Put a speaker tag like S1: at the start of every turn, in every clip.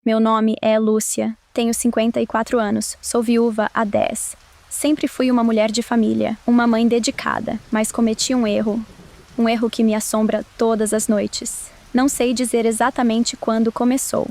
S1: Meu nome é Lúcia, tenho 54 anos, sou viúva há 10. Sempre fui uma mulher de família, uma mãe dedicada, mas cometi um erro que me assombra todas as noites. Não sei dizer exatamente quando começou.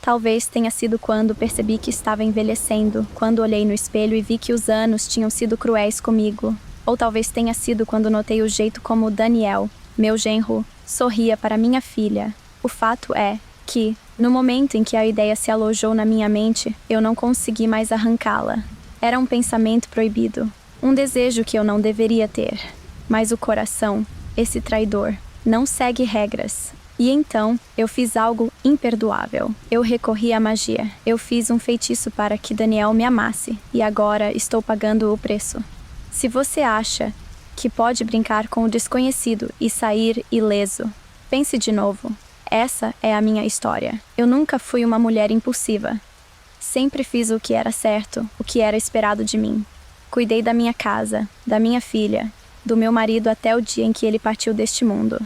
S1: Talvez tenha sido quando percebi que estava envelhecendo, quando olhei no espelho e vi que os anos tinham sido cruéis comigo. Ou talvez tenha sido quando notei o jeito como Daniel, meu genro, sorria para minha filha. O fato é que, no momento em que a ideia se alojou na minha mente, eu não consegui mais arrancá-la. Era um pensamento proibido, um desejo que eu não deveria ter. Mas o coração, esse traidor, não segue regras. E então, eu fiz algo imperdoável. Eu recorri à magia. Eu fiz um feitiço para que Daniel me amasse. E agora estou pagando o preço. Se você acha que pode brincar com o desconhecido e sair ileso, pense de novo. Essa é a minha história. Eu nunca fui uma mulher impulsiva. Sempre fiz o que era certo, o que era esperado de mim. Cuidei da minha casa, da minha filha, do meu marido até o dia em que ele partiu deste mundo.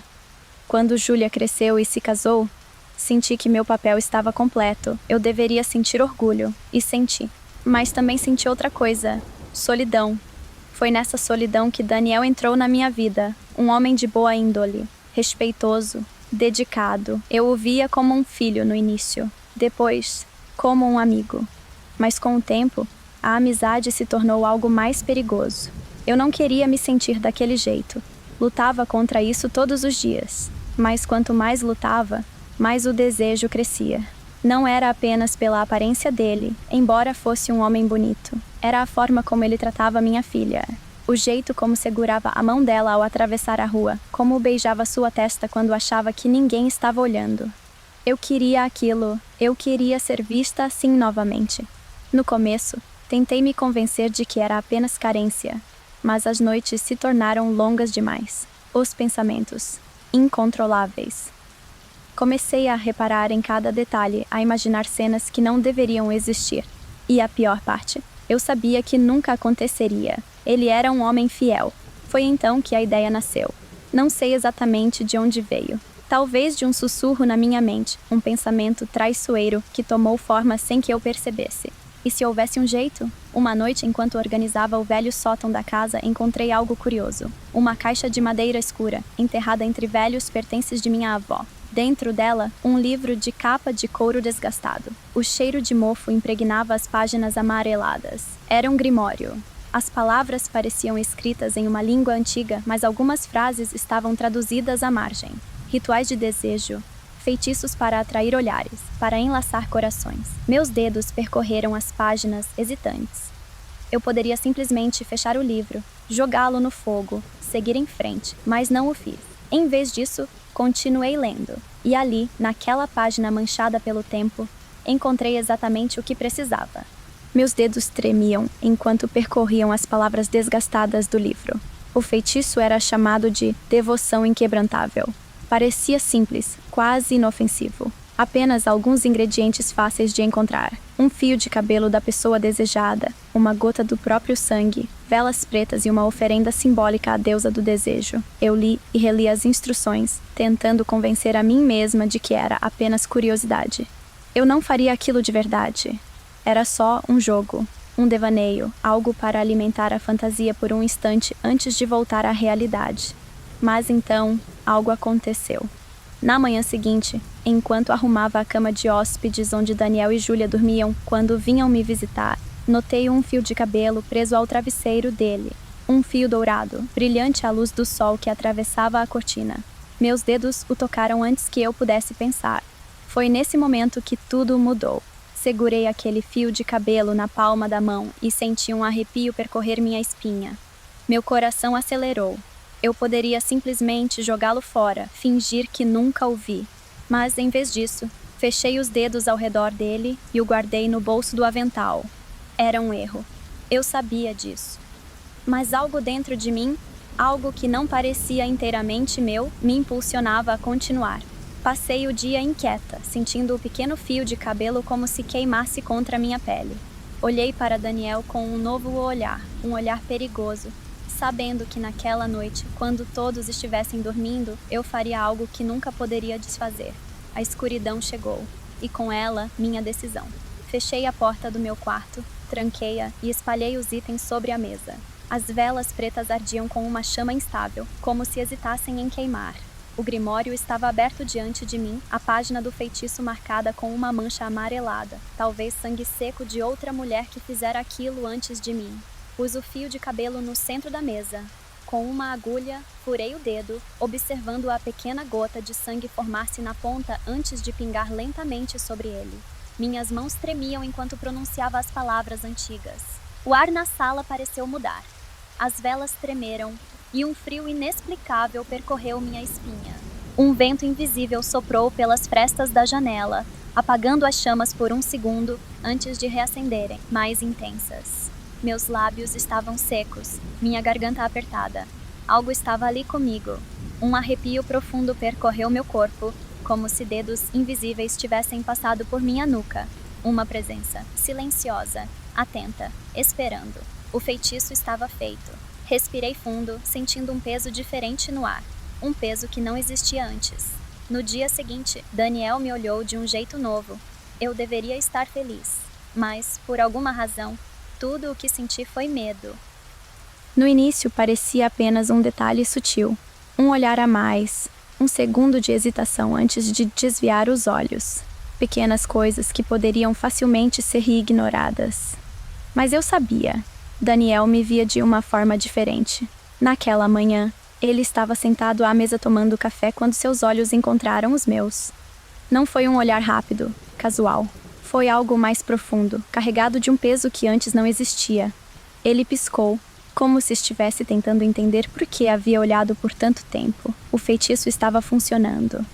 S1: Quando Júlia cresceu e se casou, senti que meu papel estava completo. Eu deveria sentir orgulho, e senti. Mas também senti outra coisa: solidão. Foi nessa solidão que Daniel entrou na minha vida, um homem de boa índole, respeitoso, dedicado. Eu o via como um filho no início, depois, como um amigo. Mas com o tempo, a amizade se tornou algo mais perigoso. Eu não queria me sentir daquele jeito. Lutava contra isso todos os dias. Mas quanto mais lutava, mais o desejo crescia. Não era apenas pela aparência dele, embora fosse um homem bonito. Era a forma como ele tratava minha filha. O jeito como segurava a mão dela ao atravessar a rua, como beijava sua testa quando achava que ninguém estava olhando. Eu queria aquilo, eu queria ser vista assim novamente. No começo, tentei me convencer de que era apenas carência, mas as noites se tornaram longas demais. Os pensamentos, incontroláveis. Comecei a reparar em cada detalhe, a imaginar cenas que não deveriam existir. E a pior parte, eu sabia que nunca aconteceria. Ele era um homem fiel. Foi então que a ideia nasceu. Não sei exatamente de onde veio. Talvez de um sussurro na minha mente, um pensamento traiçoeiro que tomou forma sem que eu percebesse. E se houvesse um jeito? Uma noite, enquanto organizava o velho sótão da casa, encontrei algo curioso. Uma caixa de madeira escura, enterrada entre velhos pertences de minha avó. Dentro dela, um livro de capa de couro desgastado. O cheiro de mofo impregnava as páginas amareladas. Era um grimório. As palavras pareciam escritas em uma língua antiga, mas algumas frases estavam traduzidas à margem. Rituais de desejo, feitiços para atrair olhares, para enlaçar corações. Meus dedos percorreram as páginas hesitantes. Eu poderia simplesmente fechar o livro, jogá-lo no fogo, seguir em frente, mas não o fiz. Em vez disso, continuei lendo. E ali, naquela página manchada pelo tempo, encontrei exatamente o que precisava. Meus dedos tremiam enquanto percorriam as palavras desgastadas do livro. O feitiço era chamado de devoção inquebrantável. Parecia simples, quase inofensivo. Apenas alguns ingredientes fáceis de encontrar. Um fio de cabelo da pessoa desejada, uma gota do próprio sangue, velas pretas e uma oferenda simbólica à deusa do desejo. Eu li e reli as instruções, tentando convencer a mim mesma de que era apenas curiosidade. Eu não faria aquilo de verdade. Era só um jogo, um devaneio, algo para alimentar a fantasia por um instante antes de voltar à realidade. Mas então, algo aconteceu. Na manhã seguinte, enquanto arrumava a cama de hóspedes onde Daniel e Júlia dormiam quando vinham me visitar, notei um fio de cabelo preso ao travesseiro dele. Um fio dourado, brilhante à luz do sol que atravessava a cortina. Meus dedos o tocaram antes que eu pudesse pensar. Foi nesse momento que tudo mudou. Segurei aquele fio de cabelo na palma da mão e senti um arrepio percorrer minha espinha. Meu coração acelerou. Eu poderia simplesmente jogá-lo fora, fingir que nunca o vi. Mas, em vez disso, fechei os dedos ao redor dele e o guardei no bolso do avental. Era um erro. Eu sabia disso. Mas algo dentro de mim, algo que não parecia inteiramente meu, me impulsionava a continuar. Passei o dia inquieta, sentindo o pequeno fio de cabelo como se queimasse contra minha pele. Olhei para Daniel com um novo olhar, um olhar perigoso, sabendo que naquela noite, quando todos estivessem dormindo, eu faria algo que nunca poderia desfazer. A escuridão chegou. e com ela, minha decisão. Fechei a porta do meu quarto, tranquei-a e espalhei os itens sobre a mesa. As velas pretas ardiam com uma chama instável, como se hesitassem em queimar. O grimório estava aberto diante de mim, a página do feitiço marcada com uma mancha amarelada, talvez sangue seco de outra mulher que fizera aquilo antes de mim. Pus o fio de cabelo no centro da mesa. Com uma agulha, furei o dedo, observando a pequena gota de sangue formar-se na ponta antes de pingar lentamente sobre ele. Minhas mãos tremiam enquanto pronunciava as palavras antigas. O ar na sala pareceu mudar. As velas tremeram e um frio inexplicável percorreu minha espinha. Um vento invisível soprou pelas frestas da janela, apagando as chamas por um segundo antes de reacenderem, mais intensas. Meus lábios estavam secos, minha garganta apertada. Algo estava ali comigo. Um arrepio profundo percorreu meu corpo, como se dedos invisíveis tivessem passado por minha nuca. Uma presença, silenciosa, atenta, esperando. O feitiço estava feito. Respirei fundo, sentindo um peso diferente no ar. Um peso que não existia antes. No dia seguinte, Daniel me olhou de um jeito novo. Eu deveria estar feliz. Mas, por alguma razão, tudo o que senti foi medo.
S2: No início parecia apenas um detalhe sutil. Um olhar a mais, um segundo de hesitação antes de desviar os olhos. Pequenas coisas que poderiam facilmente ser ignoradas. Mas eu sabia. Daniel me via de uma forma diferente. Naquela manhã, ele estava sentado à mesa tomando café quando seus olhos encontraram os meus. Não foi um olhar rápido, casual. Foi algo mais profundo, carregado de um peso que antes não existia. Ele piscou, como se estivesse tentando entender por que havia olhado por tanto tempo. O feitiço estava funcionando.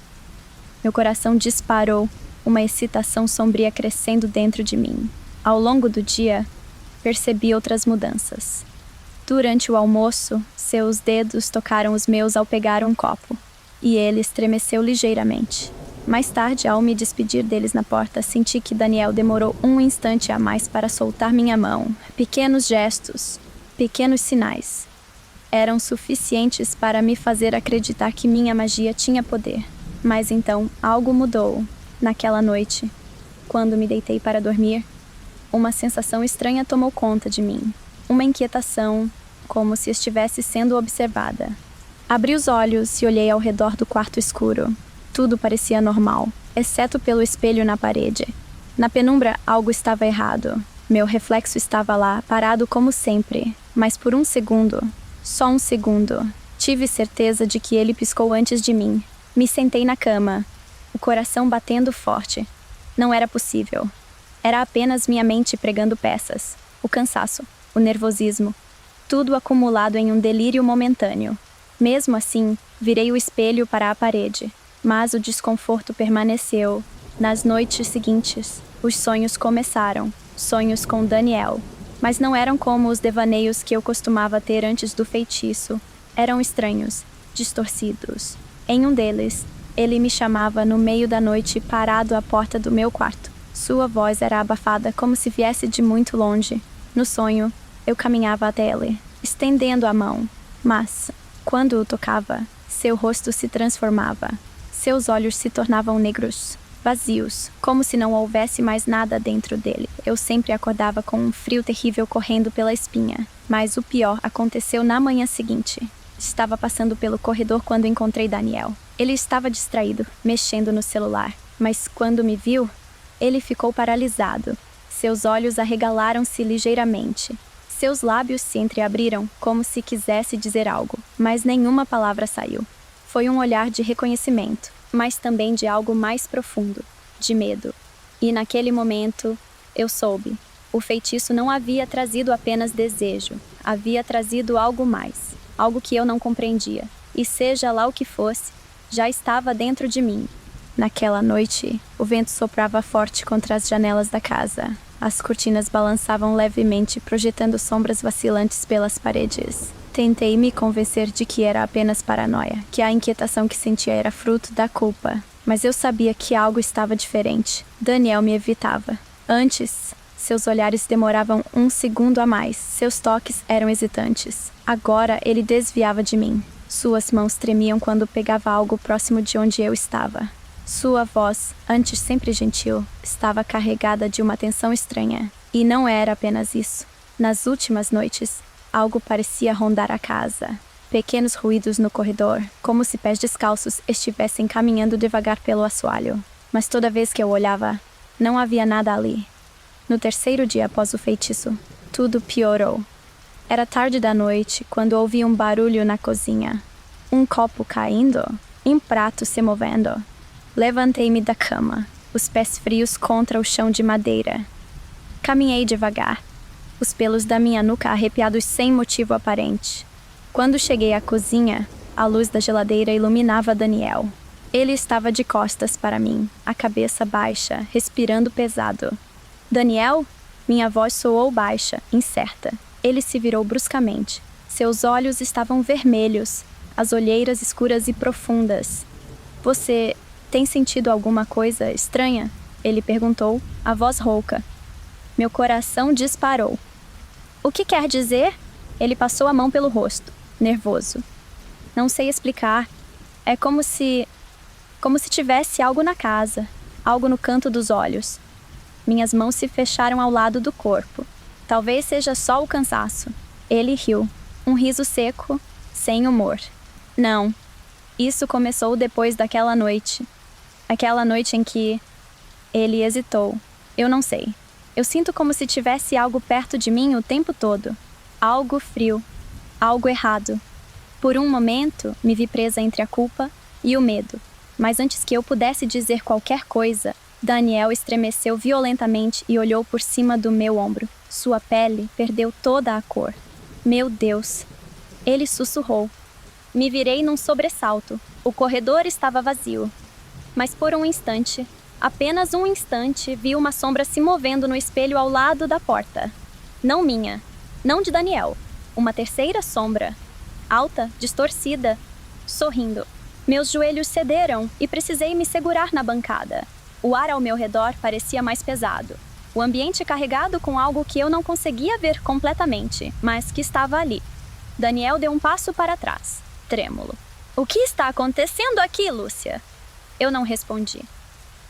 S2: Meu coração disparou, uma excitação sombria crescendo dentro de mim. Ao longo do dia, percebi outras mudanças. Durante o almoço, seus dedos tocaram os meus ao pegar um copo, e ele estremeceu ligeiramente. Mais tarde, ao me despedir deles na porta, senti que Daniel demorou um instante a mais para soltar minha mão. Pequenos gestos, pequenos sinais, eram suficientes para me fazer acreditar que minha magia tinha poder. Mas então, algo mudou. Naquela noite, quando me deitei para dormir, uma sensação estranha tomou conta de mim. Uma inquietação, como se estivesse sendo observada. Abri os olhos e olhei ao redor do quarto escuro. Tudo parecia normal, exceto pelo espelho na parede. Na penumbra, algo estava errado. Meu reflexo estava lá, parado como sempre. Mas por um segundo, só um segundo, tive certeza de que ele piscou antes de mim. Me sentei na cama, o coração batendo forte. Não era possível. Era apenas minha mente pregando peças. O cansaço, o nervosismo, tudo acumulado em um delírio momentâneo. Mesmo assim, virei o espelho para a parede. Mas o desconforto permaneceu. Nas noites seguintes, os sonhos começaram. Sonhos com Daniel. Mas não eram como os devaneios que eu costumava ter antes do feitiço. Eram estranhos, distorcidos. Em um deles, ele me chamava no meio da noite parado à porta do meu quarto. Sua voz era abafada como se viesse de muito longe. No sonho, eu caminhava até ele, estendendo a mão. Mas, quando o tocava, seu rosto se transformava. Seus olhos se tornavam negros, vazios, como se não houvesse mais nada dentro dele. Eu sempre acordava com um frio terrível correndo pela espinha. Mas o pior aconteceu na manhã seguinte. Estava passando pelo corredor quando encontrei Daniel. Ele estava distraído, mexendo no celular. Mas quando me viu, ele ficou paralisado. Seus olhos arregalaram-se ligeiramente. Seus lábios se entreabriram como se quisesse dizer algo, mas nenhuma palavra saiu. Foi um olhar de reconhecimento, mas também de algo mais profundo, de medo. E naquele momento, eu soube. O feitiço não havia trazido apenas desejo, havia trazido algo mais, algo que eu não compreendia. E seja lá o que fosse, já estava dentro de mim. Naquela noite, o vento soprava forte contra as janelas da casa. As cortinas balançavam levemente, projetando sombras vacilantes pelas paredes. Tentei me convencer de que era apenas paranoia, que a inquietação que sentia era fruto da culpa. Mas eu sabia que algo estava diferente. Daniel me evitava. Antes, seus olhares demoravam um segundo a mais. Seus toques eram hesitantes. Agora, ele desviava de mim. Suas mãos tremiam quando pegava algo próximo de onde eu estava.
S1: Sua voz, antes sempre gentil, estava carregada de uma tensão estranha. E não era apenas isso. Nas últimas noites, algo parecia rondar a casa. Pequenos ruídos no corredor, como se pés descalços estivessem caminhando devagar pelo assoalho. Mas toda vez que eu olhava, não havia nada ali. No terceiro dia após o feitiço, tudo piorou. Era tarde da noite quando ouvi um barulho na cozinha. Um copo caindo, um prato se movendo. Levantei-me da cama, os pés frios contra o chão de madeira. Caminhei devagar, os pelos da minha nuca arrepiados sem motivo aparente. Quando cheguei à cozinha, a luz da geladeira iluminava Daniel. Ele estava de costas para mim, a cabeça baixa, respirando pesado. Daniel? Minha voz soou baixa, incerta. Ele se virou bruscamente. Seus olhos estavam vermelhos, as olheiras escuras e profundas. Você tem sentido alguma coisa estranha? Ele perguntou, a voz rouca. Meu coração disparou. O que quer dizer? Ele passou a mão pelo rosto, nervoso. Não sei explicar. É como se tivesse algo na casa, algo no canto dos olhos. Minhas mãos se fecharam ao lado do corpo. Talvez seja só o cansaço. Ele riu, um riso seco, sem humor. Não, isso começou depois daquela noite. Aquela noite em que ele hesitou. Eu não sei. Eu sinto como se tivesse algo perto de mim o tempo todo. Algo frio, algo errado. Por um momento, me vi presa entre a culpa e o medo. Mas antes que eu pudesse dizer qualquer coisa, Daniel estremeceu violentamente e olhou por cima do meu ombro. Sua pele perdeu toda a cor. Meu Deus! Ele sussurrou. Me virei num sobressalto. O corredor estava vazio. Mas por um instante, apenas um instante, vi uma sombra se movendo no espelho ao lado da porta. Não minha, não de Daniel. Uma terceira sombra. Alta, distorcida, sorrindo. Meus joelhos cederam e precisei me segurar na bancada. O ar ao meu redor parecia mais pesado. O ambiente carregado com algo que eu não conseguia ver completamente, mas que estava ali. Daniel deu um passo para trás, trêmulo. O que está acontecendo aqui, Lúcia? Eu não respondi.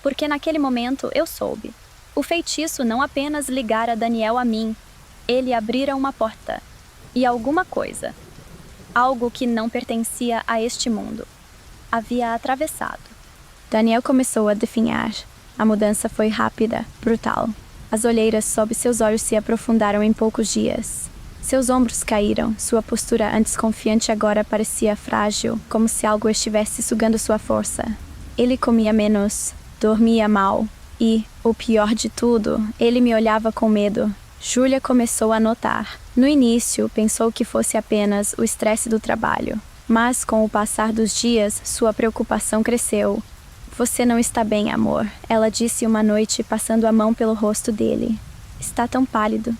S1: Porque naquele momento eu soube. O feitiço não apenas ligara Daniel a mim, ele abrira uma porta. E alguma coisa. Algo que não pertencia a este mundo. Havia atravessado. Daniel começou a definhar. A mudança foi rápida, brutal. As olheiras sob seus olhos se aprofundaram em poucos dias. Seus ombros caíram, sua postura antes confiante agora parecia frágil, como se algo estivesse sugando sua força. Ele comia menos, dormia mal e, o pior de tudo, ele me olhava com medo. Júlia começou a notar. No início, pensou que fosse apenas o estresse do trabalho. Mas, com o passar dos dias, sua preocupação cresceu. Você não está bem, amor, ela disse uma noite, passando a mão pelo rosto dele. Está tão pálido,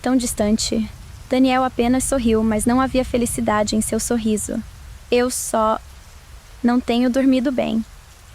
S1: tão distante. Daniel apenas sorriu, mas não havia felicidade em seu sorriso. Eu só não tenho dormido bem.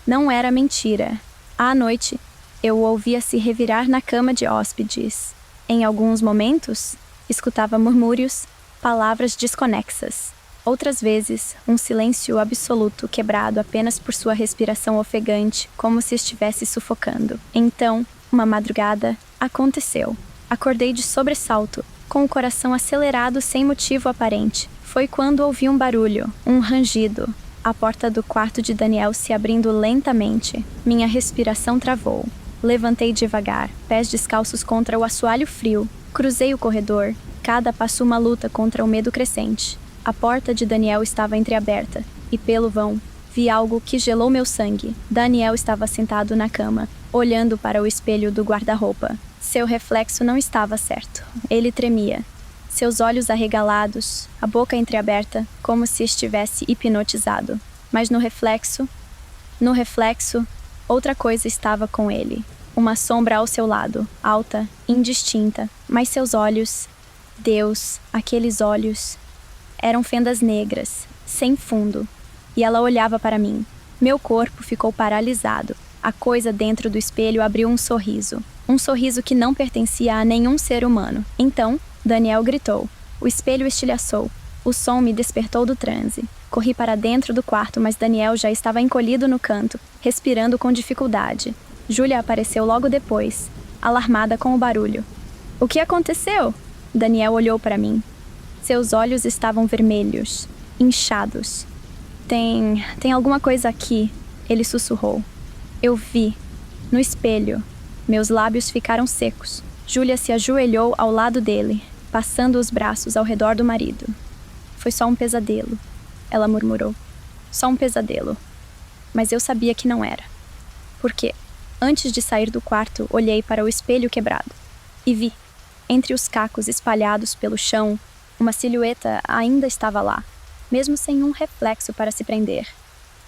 S1: Não era mentira. À noite, eu o ouvia se revirar na cama de hóspedes. Em alguns momentos, escutava murmúrios, palavras desconexas. Outras vezes, um silêncio absoluto quebrado apenas por sua respiração ofegante, como se estivesse sufocando. Então, uma madrugada, aconteceu. Acordei de sobressalto, com o coração acelerado sem motivo aparente. Foi quando ouvi um barulho, um rangido. A porta do quarto de Daniel se abrindo lentamente. Minha respiração travou. Levantei devagar, pés descalços contra o assoalho frio. Cruzei o corredor, cada passo uma luta contra o medo crescente. A porta de Daniel estava entreaberta, e pelo vão, vi algo que gelou meu sangue. Daniel estava sentado na cama, olhando para o espelho do guarda-roupa. Seu reflexo não estava certo. Ele tremia. Seus olhos arregalados, a boca entreaberta, como se estivesse hipnotizado. Mas no reflexo, outra coisa estava com ele. Uma sombra ao seu lado, alta, indistinta. Mas seus olhos, Deus, aqueles olhos, eram fendas negras, sem fundo. E ela olhava para mim. Meu corpo ficou paralisado. A coisa dentro do espelho abriu um sorriso. Um sorriso que não pertencia a nenhum ser humano. Então, Daniel gritou. O espelho estilhaçou. O som me despertou do transe. Corri para dentro do quarto, mas Daniel já estava encolhido no canto, respirando com dificuldade. Júlia apareceu logo depois, alarmada com o barulho. O que aconteceu? Daniel olhou para mim. Seus olhos estavam vermelhos, inchados. Tem alguma coisa aqui, ele sussurrou. Eu vi, no espelho. Meus lábios ficaram secos. Júlia se ajoelhou ao lado dele, passando os braços ao redor do marido. Foi só um pesadelo, ela murmurou. Só um pesadelo. Mas eu sabia que não era. Porque, antes de sair do quarto, olhei para o espelho quebrado. E vi, entre os cacos espalhados pelo chão, uma silhueta ainda estava lá, mesmo sem um reflexo para se prender.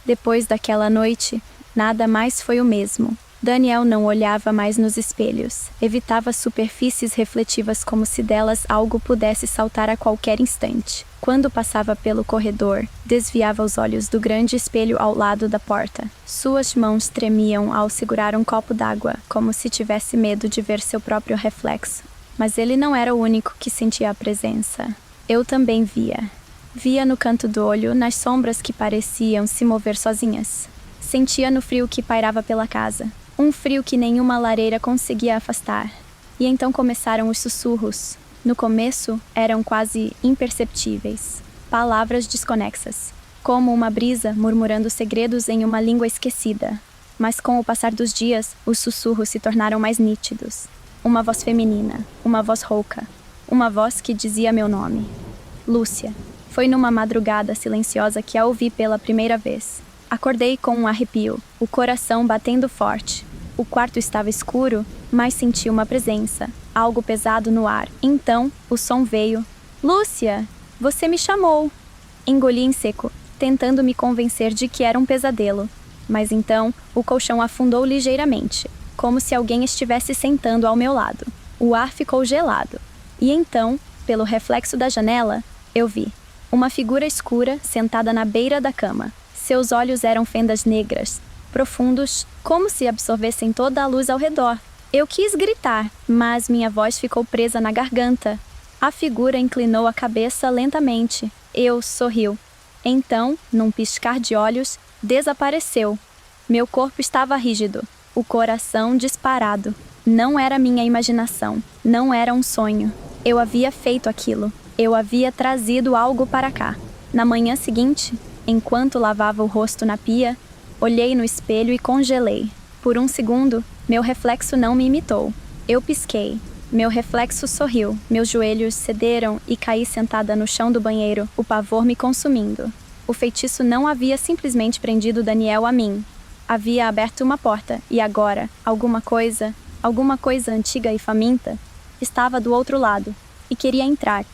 S1: Depois daquela noite, nada mais foi o mesmo. Daniel não olhava mais nos espelhos. Evitava superfícies refletivas como se delas algo pudesse saltar a qualquer instante. Quando passava pelo corredor, desviava os olhos do grande espelho ao lado da porta. Suas mãos tremiam ao segurar um copo d'água, como se tivesse medo de ver seu próprio reflexo. Mas ele não era o único que sentia a presença. Eu também via. Via no canto do olho, nas sombras que pareciam se mover sozinhas. Sentia no frio que pairava pela casa. Um frio que nenhuma lareira conseguia afastar. E então começaram os sussurros. No começo, eram quase imperceptíveis. Palavras desconexas. Como uma brisa murmurando segredos em uma língua esquecida. Mas com o passar dos dias, os sussurros se tornaram mais nítidos. Uma voz feminina. Uma voz rouca. Uma voz que dizia meu nome. Lúcia. Foi numa madrugada silenciosa que a ouvi pela primeira vez. Acordei com um arrepio, o coração batendo forte. O quarto estava escuro, mas senti uma presença, algo pesado no ar. Então, o som veio. Lúcia, você me chamou. Engoli em seco, tentando me convencer de que era um pesadelo. Mas então, o colchão afundou ligeiramente, como se alguém estivesse sentando ao meu lado. O ar ficou gelado. E então, pelo reflexo da janela, eu vi uma figura escura sentada na beira da cama. Seus olhos eram fendas negras, profundos, como se absorvessem toda a luz ao redor. Eu quis gritar, mas minha voz ficou presa na garganta. A figura inclinou a cabeça lentamente. Eu sorriu. Então, num piscar de olhos, desapareceu. Meu corpo estava rígido, o coração disparado. Não era minha imaginação, não era um sonho. Eu havia feito aquilo. Eu havia trazido algo para cá. Na manhã seguinte, enquanto lavava o rosto na pia, olhei no espelho e congelei. Por um segundo, meu reflexo não me imitou. Eu pisquei. Meu reflexo sorriu. Meus joelhos cederam e caí sentada no chão do banheiro, o pavor me consumindo. O feitiço não havia simplesmente prendido Daniel a mim. Havia aberto uma porta e agora, alguma coisa antiga e faminta, estava do outro lado e queria entrar.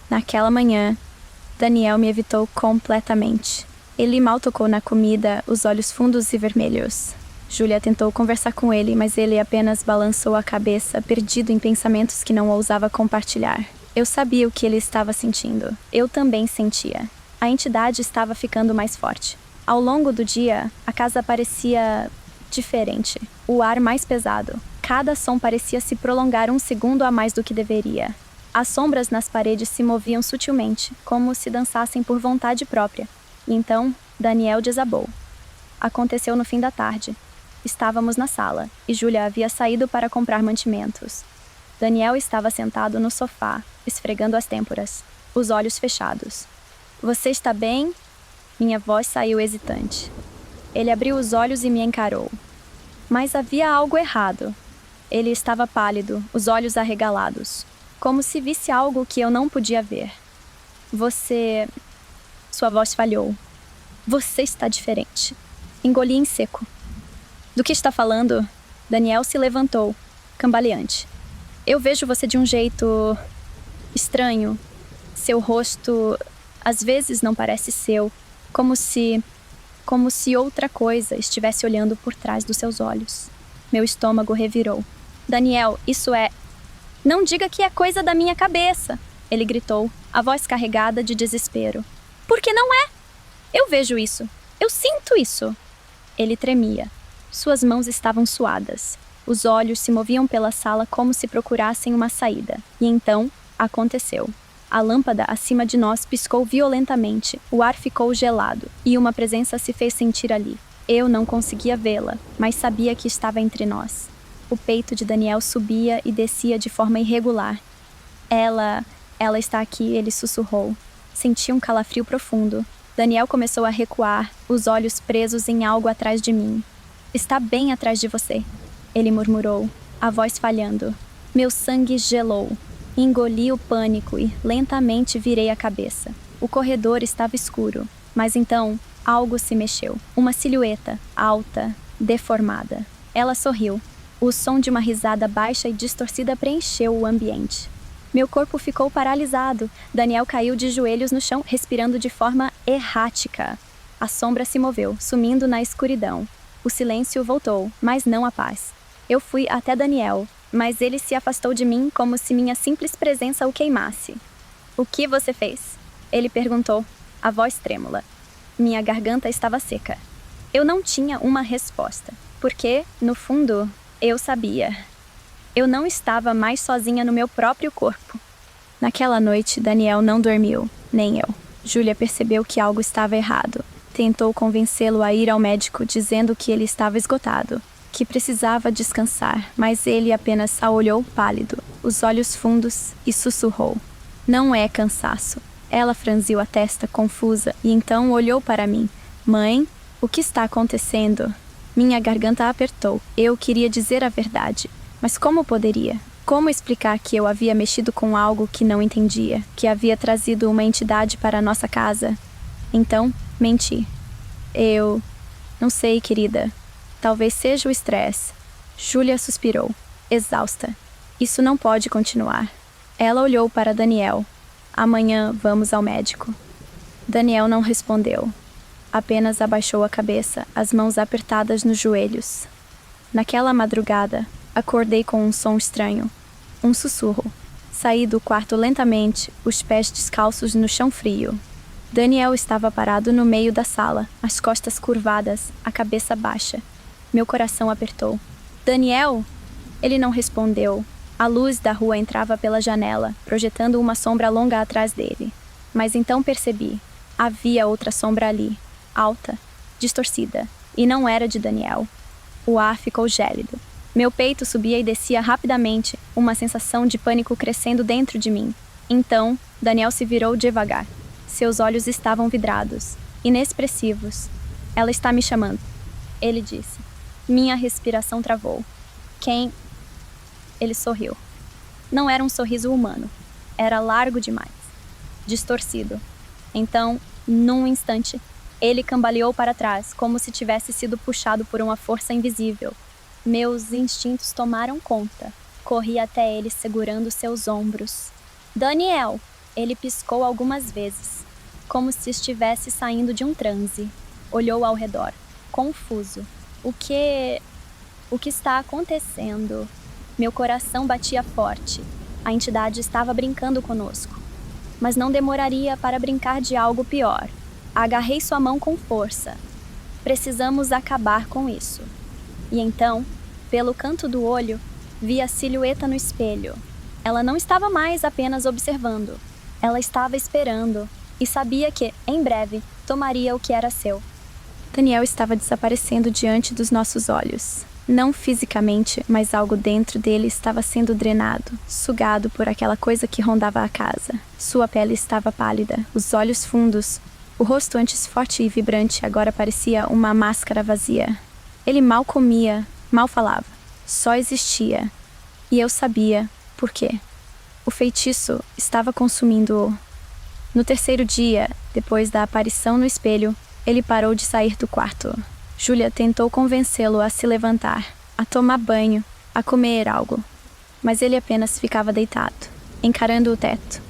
S1: Naquela manhã, Daniel me evitou completamente. Ele mal tocou na comida, os olhos fundos e vermelhos. Júlia tentou conversar com ele, mas ele apenas balançou a cabeça, perdido em pensamentos que não ousava compartilhar. Eu sabia o que ele estava sentindo. Eu também sentia. A entidade estava ficando mais forte. Ao longo do dia, a casa parecia diferente. O ar mais pesado. Cada som parecia se prolongar um segundo a mais do que deveria. As sombras nas paredes se moviam sutilmente, como se dançassem por vontade própria. E então, Daniel desabou. Aconteceu no fim da tarde. Estávamos na sala, e Júlia havia saído para comprar mantimentos. Daniel estava sentado no sofá, esfregando as têmporas, os olhos fechados. Você está bem? Minha voz saiu hesitante. Ele abriu os olhos e me encarou. Mas havia algo errado. Ele estava pálido, os olhos arregalados, como se visse algo que eu não podia ver. Sua voz falhou. Você está diferente. Engoli em seco. Do que está falando? Daniel se levantou, cambaleante. Eu vejo você de um jeito estranho. Seu rosto, às vezes, não parece seu, como se outra coisa estivesse olhando por trás dos seus olhos. Meu estômago revirou. Daniel, isso é... Não diga que é coisa da minha cabeça, ele gritou, a voz carregada de desespero. Porque não é? Eu vejo isso. Eu sinto isso. Ele tremia. Suas mãos estavam suadas. Os olhos se moviam pela sala como se procurassem uma saída. E então, aconteceu. A lâmpada acima de nós piscou violentamente, o ar ficou gelado, e uma presença se fez sentir ali. Eu não conseguia vê-la, mas sabia que estava entre nós. O peito de Daniel subia e descia de forma irregular. Ela está aqui, ele sussurrou. Senti um calafrio profundo. Daniel começou a recuar, os olhos presos em algo atrás de mim. Está bem atrás de você, ele murmurou, a voz falhando. Meu sangue gelou. Engoli o pânico e lentamente virei a cabeça. O corredor estava escuro, mas então algo se mexeu. Uma silhueta, alta, deformada. Ela sorriu. O som de uma risada baixa e distorcida preencheu o ambiente. Meu corpo ficou paralisado. Daniel caiu de joelhos no chão, respirando de forma errática. A sombra se moveu, sumindo na escuridão. O silêncio voltou, mas não a paz. Eu fui até Daniel, mas ele se afastou de mim como se minha simples presença o queimasse. O que você fez? Ele perguntou, a voz trêmula. Minha garganta estava seca. Eu não tinha uma resposta, porque, no fundo, eu sabia. Eu não estava mais sozinha no meu próprio corpo. Naquela noite, Daniel não dormiu, nem eu. Júlia percebeu que algo estava errado. Tentou convencê-lo a ir ao médico, dizendo que ele estava esgotado, que precisava descansar, mas ele apenas a olhou pálido, os olhos fundos, e sussurrou. Não é cansaço. Ela franziu a testa, confusa, e então olhou para mim. Mãe, o que está acontecendo? Minha garganta apertou. Eu queria dizer a verdade. Mas como poderia? Como explicar que eu havia mexido com algo que não entendia? Que havia trazido uma entidade para a nossa casa? Então, menti. Eu... não sei, querida. Talvez seja o estresse. Júlia suspirou, exausta. Isso não pode continuar. Ela olhou para Daniel. Amanhã vamos ao médico. Daniel não respondeu. Apenas abaixou a cabeça, as mãos apertadas nos joelhos. Naquela madrugada, acordei com um som estranho. Um sussurro. Saí do quarto lentamente, os pés descalços no chão frio. Daniel estava parado no meio da sala, as costas curvadas, a cabeça baixa. Meu coração apertou. Daniel? Ele não respondeu. A luz da rua entrava pela janela, projetando uma sombra longa atrás dele. Mas então percebi. Havia outra sombra ali, alta, distorcida, e não era de Daniel. O ar ficou gélido. Meu peito subia e descia rapidamente, uma sensação de pânico crescendo dentro de mim. Então, Daniel se virou devagar. Seus olhos estavam vidrados, inexpressivos. Ela está me chamando, ele disse. Minha respiração travou. Quem? Ele sorriu. Não era um sorriso humano. Era largo demais. Distorcido. Então, num instante, ele cambaleou para trás, como se tivesse sido puxado por uma força invisível. Meus instintos tomaram conta. Corri até ele segurando seus ombros. Daniel! Ele piscou algumas vezes, como se estivesse saindo de um transe. Olhou ao redor, confuso. O que está acontecendo? Meu coração batia forte. A entidade estava brincando conosco. Mas não demoraria para brincar de algo pior. Agarrei sua mão com força. Precisamos acabar com isso. E então, pelo canto do olho, vi a silhueta no espelho. Ela não estava mais apenas observando. Ela estava esperando e sabia que, em breve, tomaria o que era seu. Daniel estava desaparecendo diante dos nossos olhos. Não fisicamente, mas algo dentro dele estava sendo drenado, sugado por aquela coisa que rondava a casa. Sua pele estava pálida, os olhos fundos. O rosto antes forte e vibrante agora parecia uma máscara vazia. Ele mal comia, mal falava. Só existia. E eu sabia por quê. O feitiço estava consumindo-o. No terceiro dia, depois da aparição no espelho, ele parou de sair do quarto. Júlia tentou convencê-lo a se levantar, a tomar banho, a comer algo. Mas ele apenas ficava deitado, encarando o teto.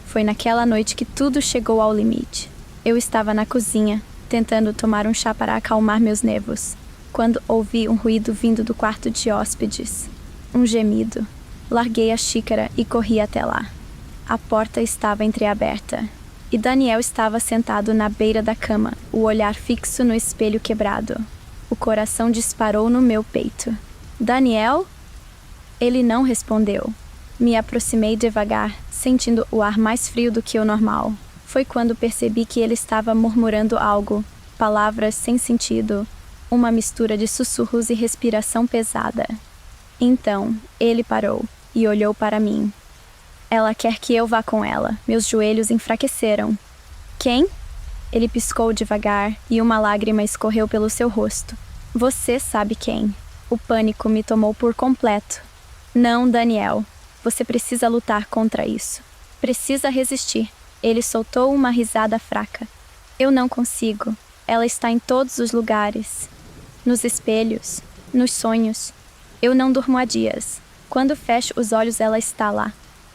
S1: Foi naquela noite que tudo chegou ao limite. Eu estava na cozinha, tentando tomar um chá para acalmar meus nervos, quando ouvi um ruído vindo do quarto de hóspedes. Um gemido. Larguei a xícara e corri até lá. A porta estava entreaberta. E Daniel estava sentado na beira da cama, o olhar fixo no espelho quebrado. O coração disparou no meu peito. Daniel? Ele não respondeu. Me aproximei devagar, sentindo o ar mais frio do que o normal. Foi quando percebi que ele estava murmurando algo, palavras sem sentido, uma mistura de sussurros e respiração pesada. Então, ele parou e olhou para mim. Ela quer que eu vá com ela. Meus joelhos enfraqueceram. Quem? Ele piscou devagar e uma lágrima escorreu pelo seu rosto. Você sabe quem. O pânico me tomou por completo. Não, Daniel. Você precisa lutar contra isso. Precisa resistir. Ele soltou uma risada fraca. Eu não consigo. Ela está em todos os lugares. Nos espelhos, nos sonhos. Eu não durmo há dias. Quando fecho os olhos, ela está lá,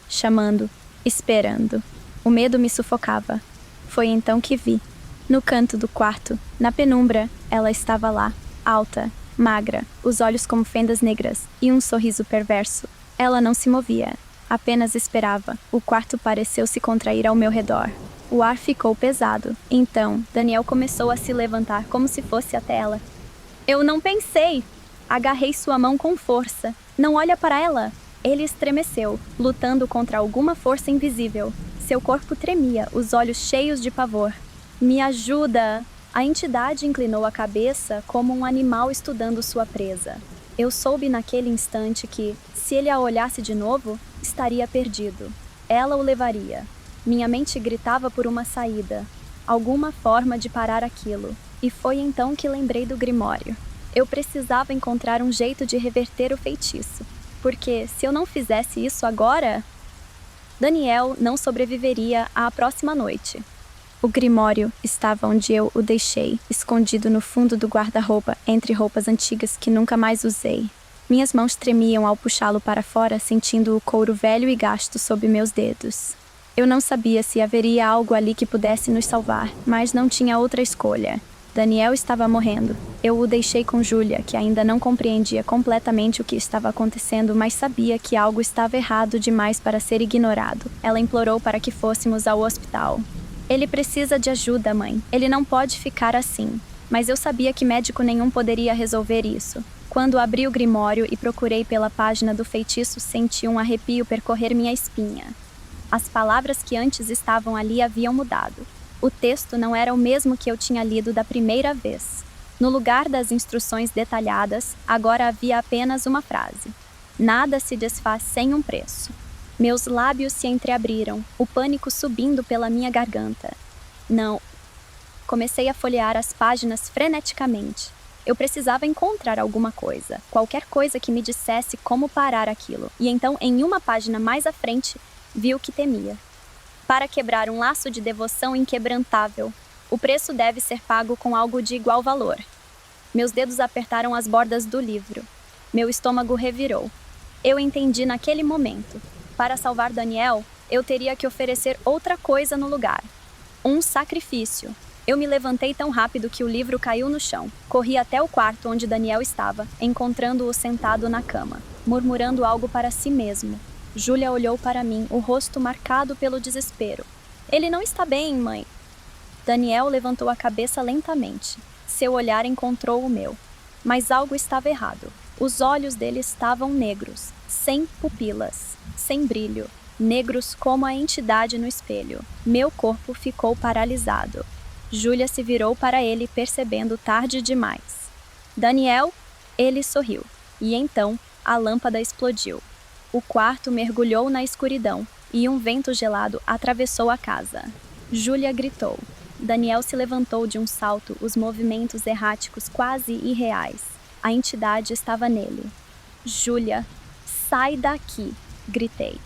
S1: chamando, esperando. O medo me sufocava. Foi então que vi. No canto do quarto, na penumbra, ela estava lá, alta, magra, os olhos como fendas negras e um sorriso perverso. Ela não se movia, apenas esperava. O quarto pareceu se contrair ao meu redor. O ar ficou pesado. Então, Daniel começou a se levantar como se fosse até ela. Eu não pensei! Agarrei sua mão com força. Não olha para ela! Ele estremeceu, lutando contra alguma força invisível. Seu corpo tremia, os olhos cheios de pavor. Me ajuda! A entidade inclinou a cabeça como um animal estudando sua presa. Eu soube naquele instante que, se ele a olhasse de novo, estaria perdido. Ela o levaria. Minha mente gritava por uma saída, alguma forma de parar aquilo. E foi então que lembrei do Grimório. Eu precisava encontrar um jeito de reverter o feitiço. Porque, se eu não fizesse isso agora, Daniel não sobreviveria à próxima noite. O Grimório estava onde eu o deixei, escondido no fundo do guarda-roupa, entre roupas antigas que nunca mais usei. Minhas mãos tremiam ao puxá-lo para fora, sentindo o couro velho e gasto sob meus dedos. Eu não sabia se haveria algo ali que pudesse nos salvar, mas não tinha outra escolha. Daniel estava morrendo. Eu o deixei com Julia, que ainda não compreendia completamente o que estava acontecendo, mas sabia que algo estava errado demais para ser ignorado. Ela implorou para que fôssemos ao hospital. Ele precisa de ajuda, mãe. Ele não pode ficar assim. Mas eu sabia que médico nenhum poderia resolver isso. Quando abri o Grimório e procurei pela página do feitiço, senti um arrepio percorrer minha espinha. As palavras que antes estavam ali haviam mudado. O texto não era o mesmo que eu tinha lido da primeira vez. No lugar das instruções detalhadas, agora havia apenas uma frase. Nada se desfaz sem um preço. Meus lábios se entreabriram, o pânico subindo pela minha garganta. Não. Comecei a folhear as páginas freneticamente. Eu precisava encontrar alguma coisa, qualquer coisa que me dissesse como parar aquilo. E então, em uma página mais à frente, vi o que temia. Para quebrar um laço de devoção inquebrantável, o preço deve ser pago com algo de igual valor. Meus dedos apertaram as bordas do livro. Meu estômago revirou. Eu entendi naquele momento. Para salvar Daniel, eu teria que oferecer outra coisa no lugar. Um sacrifício. Eu me levantei tão rápido que o livro caiu no chão. Corri até o quarto onde Daniel estava, encontrando-o sentado na cama, murmurando algo para si mesmo. Julia olhou para mim, o rosto marcado pelo desespero. Ele não está bem, mãe. Daniel levantou a cabeça lentamente. Seu olhar encontrou o meu. Mas algo estava errado. Os olhos dele estavam negros, sem pupilas, sem brilho, negros como a entidade no espelho. Meu corpo ficou paralisado. Julia se virou para ele, percebendo tarde demais. Daniel, ele sorriu. E então, a lâmpada explodiu. O quarto mergulhou na escuridão e um vento gelado atravessou a casa. Julia gritou. Daniel se levantou de um salto, os movimentos erráticos quase irreais. A entidade estava nele. Julia, sai daqui, gritei.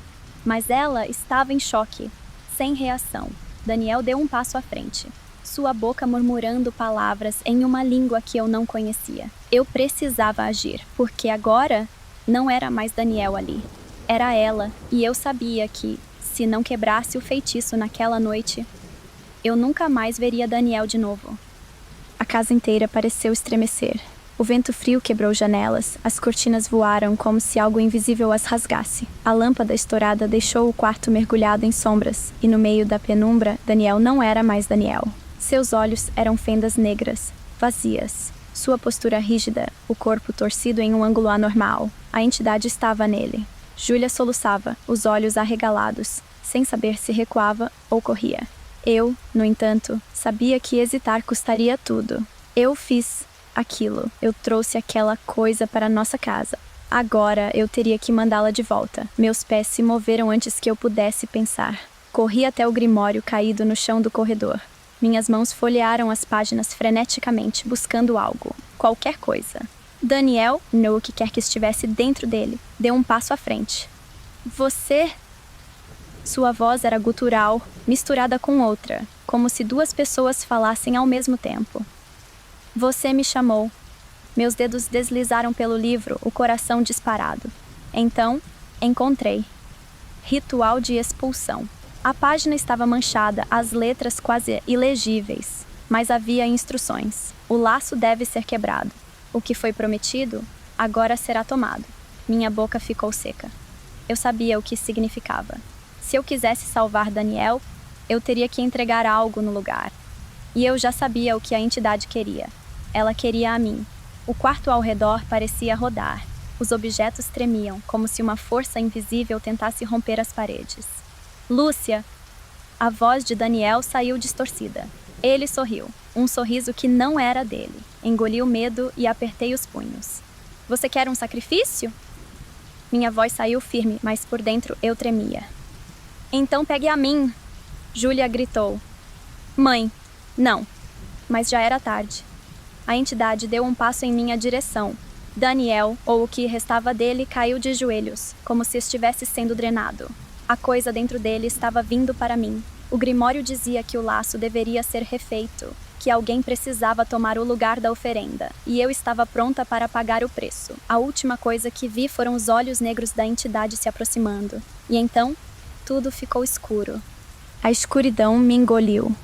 S1: Mas ela estava em choque, sem reação. Daniel deu um passo à frente, sua boca murmurando palavras em uma língua que eu não conhecia. Eu precisava agir, porque agora não era mais Daniel ali. Era ela, e eu sabia que, se não quebrasse o feitiço naquela noite, eu nunca mais veria Daniel de novo. A casa inteira pareceu estremecer. O vento frio quebrou janelas, as cortinas voaram como se algo invisível as rasgasse. A lâmpada estourada deixou o quarto mergulhado em sombras, e no meio da penumbra, Daniel não era mais Daniel. Seus olhos eram fendas negras, vazias. Sua postura rígida, o corpo torcido em um ângulo anormal. A entidade estava nele. Júlia soluçava, os olhos arregalados, sem saber se recuava ou corria. Eu, no entanto, sabia que hesitar custaria tudo. Eu fiz aquilo. Eu trouxe aquela coisa para nossa casa. Agora eu teria que mandá-la de volta. Meus pés se moveram antes que eu pudesse pensar. Corri até o grimório caído no chão do corredor. Minhas mãos folhearam as páginas freneticamente, buscando algo. Qualquer coisa. Daniel, ou o que quer que estivesse dentro dele, deu um passo à frente. Você... Sua voz era gutural, misturada com outra, como se duas pessoas falassem ao mesmo tempo. Você me chamou. Meus dedos deslizaram pelo livro, o coração disparado. Então, encontrei. Ritual de expulsão. A página estava manchada, as letras quase ilegíveis, mas havia instruções. O laço deve ser quebrado. O que foi prometido, agora será tomado. Minha boca ficou seca. Eu sabia o que significava. Se eu quisesse salvar Daniel, eu teria que entregar algo no lugar. E eu já sabia o que a entidade queria. Ela queria a mim. O quarto ao redor parecia rodar. Os objetos tremiam, como se uma força invisível tentasse romper as paredes. Lúcia! A voz de Daniel saiu distorcida. Ele sorriu, um sorriso que não era dele. Engoli o medo e apertei os punhos. Você quer um sacrifício? Minha voz saiu firme, mas por dentro eu tremia. Então pegue a mim! Júlia gritou. Mãe, não. Mas já era tarde. A entidade deu um passo em minha direção. Daniel, ou o que restava dele, caiu de joelhos, como se estivesse sendo drenado. A coisa dentro dele estava vindo para mim. O grimório dizia que o laço deveria ser refeito, que alguém precisava tomar o lugar da oferenda, e eu estava pronta para pagar o preço. A última coisa que vi foram os olhos negros da entidade se aproximando. E então, tudo ficou escuro. A escuridão me engoliu.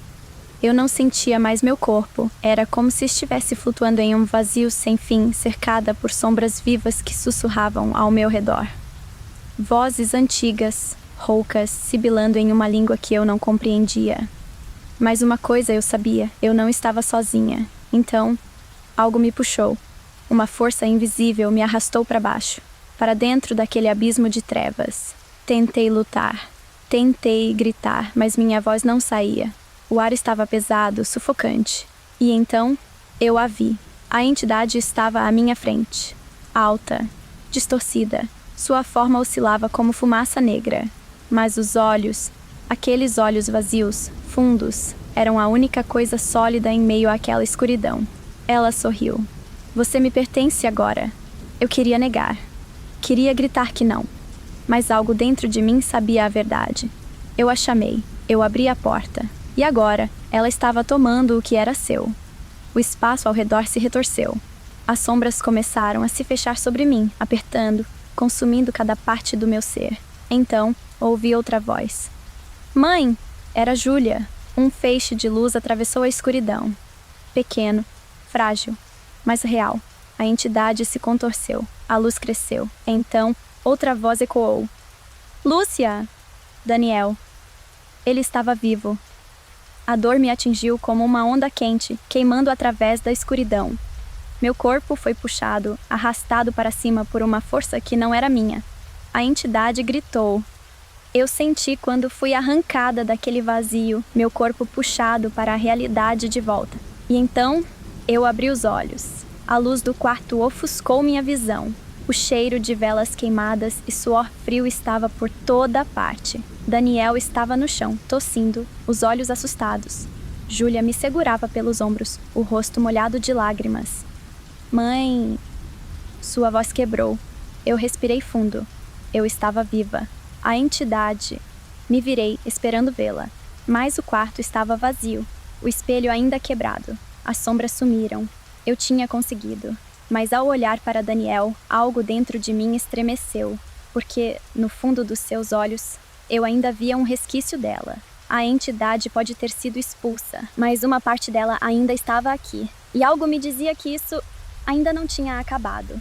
S1: Eu não sentia mais meu corpo. Era como se estivesse flutuando em um vazio sem fim, cercada por sombras vivas que sussurravam ao meu redor. Vozes antigas, roucas, sibilando em uma língua que eu não compreendia. Mas uma coisa eu sabia, eu não estava sozinha. Então, algo me puxou. Uma força invisível me arrastou para baixo, para dentro daquele abismo de trevas. Tentei lutar. Tentei gritar, mas minha voz não saía. O ar estava pesado, sufocante. E então, eu a vi. A entidade estava à minha frente. Alta, distorcida. Sua forma oscilava como fumaça negra. Mas os olhos, aqueles olhos vazios, fundos, eram a única coisa sólida em meio àquela escuridão. Ela sorriu. Você me pertence agora. Eu queria negar. Queria gritar que não. Mas algo dentro de mim sabia a verdade. Eu a chamei. Eu abri a porta. E agora, ela estava tomando o que era seu. O espaço ao redor se retorceu. As sombras começaram a se fechar sobre mim, apertando, consumindo cada parte do meu ser. Então, ouvi outra voz. Mãe! Era Júlia. Um feixe de luz atravessou a escuridão. Pequeno, frágil, mas real. A entidade se contorceu. A luz cresceu. Então, outra voz ecoou. Lúcia! Daniel. Ele estava vivo. A dor me atingiu como uma onda quente, queimando através da escuridão. Meu corpo foi puxado, arrastado para cima por uma força que não era minha. A entidade gritou. Eu senti quando fui arrancada daquele vazio, meu corpo puxado para a realidade de volta. E então, eu abri os olhos. A luz do quarto ofuscou minha visão. O cheiro de velas queimadas e suor frio estava por toda parte. Daniel estava no chão, tossindo, os olhos assustados. Júlia me segurava pelos ombros, o rosto molhado de lágrimas. Mãe... Sua voz quebrou. Eu respirei fundo. Eu estava viva. A entidade... Me virei, esperando vê-la. Mas o quarto estava vazio. O espelho ainda quebrado. As sombras sumiram. Eu tinha conseguido. Mas ao olhar para Daniel, algo dentro de mim estremeceu. Porque, no fundo dos seus olhos, eu ainda via um resquício dela. A entidade pode ter sido expulsa, mas uma parte dela ainda estava aqui. E algo me dizia que isso ainda não tinha acabado.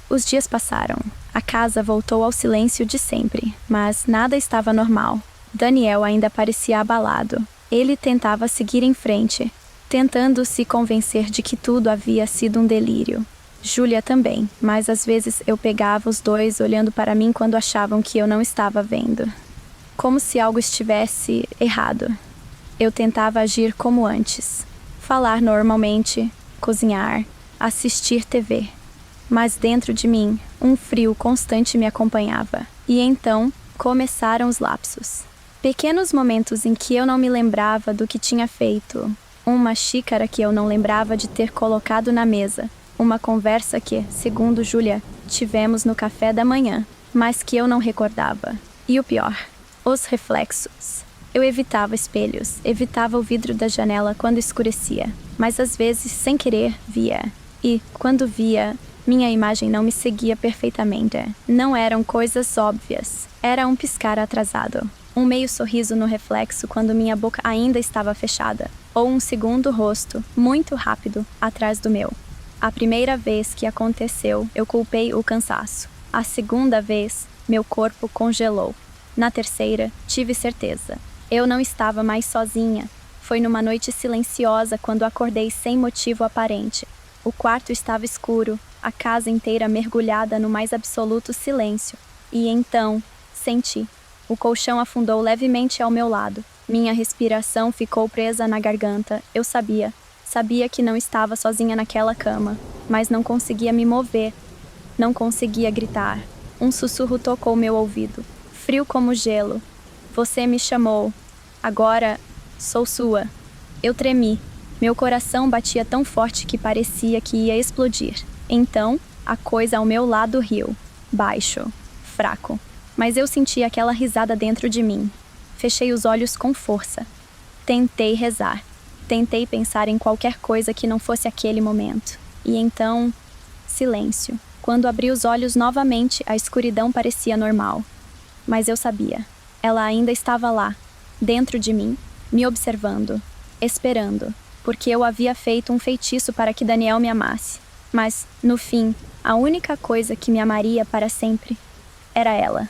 S1: Os dias passaram. A casa voltou ao silêncio de sempre, mas nada estava normal. Daniel ainda parecia abalado. Ele tentava seguir em frente, tentando se convencer de que tudo havia sido um delírio. Júlia também, mas às vezes eu pegava os dois olhando para mim quando achavam que eu não estava vendo. Como se algo estivesse errado. Eu tentava agir como antes. Falar normalmente, cozinhar, assistir TV. Mas dentro de mim, um frio constante me acompanhava. E então, começaram os lapsos. Pequenos momentos em que eu não me lembrava do que tinha feito. Uma xícara que eu não lembrava de ter colocado na mesa. Uma conversa que, segundo Júlia, tivemos no café da manhã, mas que eu não recordava. E o pior, os reflexos. Eu evitava espelhos, evitava o vidro da janela quando escurecia, mas às vezes, sem querer, via. E, quando via, minha imagem não me seguia perfeitamente. Não eram coisas óbvias. Era um piscar atrasado. Um meio sorriso no reflexo quando minha boca ainda estava fechada. Ou um segundo rosto, muito rápido, atrás do meu. A primeira vez que aconteceu, eu culpei o cansaço. A segunda vez, meu corpo congelou. Na terceira, tive certeza. Eu não estava mais sozinha. Foi numa noite silenciosa quando acordei sem motivo aparente. O quarto estava escuro, a casa inteira mergulhada no mais absoluto silêncio. E então, senti. O colchão afundou levemente ao meu lado. Minha respiração ficou presa na garganta. Eu sabia. Sabia que não estava sozinha naquela cama, mas não conseguia me mover. Não conseguia gritar. Um sussurro tocou meu ouvido, frio como gelo. Você me chamou. Agora sou sua. Eu tremi. Meu coração batia tão forte que parecia que ia explodir. Então, a coisa ao meu lado riu. Baixo, fraco. Mas eu senti aquela risada dentro de mim. Fechei os olhos com força. Tentei rezar. Tentei pensar em qualquer coisa que não fosse aquele momento. E então, silêncio. Quando abri os olhos novamente, a escuridão parecia normal. Mas eu sabia. Ela ainda estava lá, dentro de mim, me observando, esperando, porque eu havia feito um feitiço para que Daniel me amasse. Mas, no fim, a única coisa que me amaria para sempre era ela.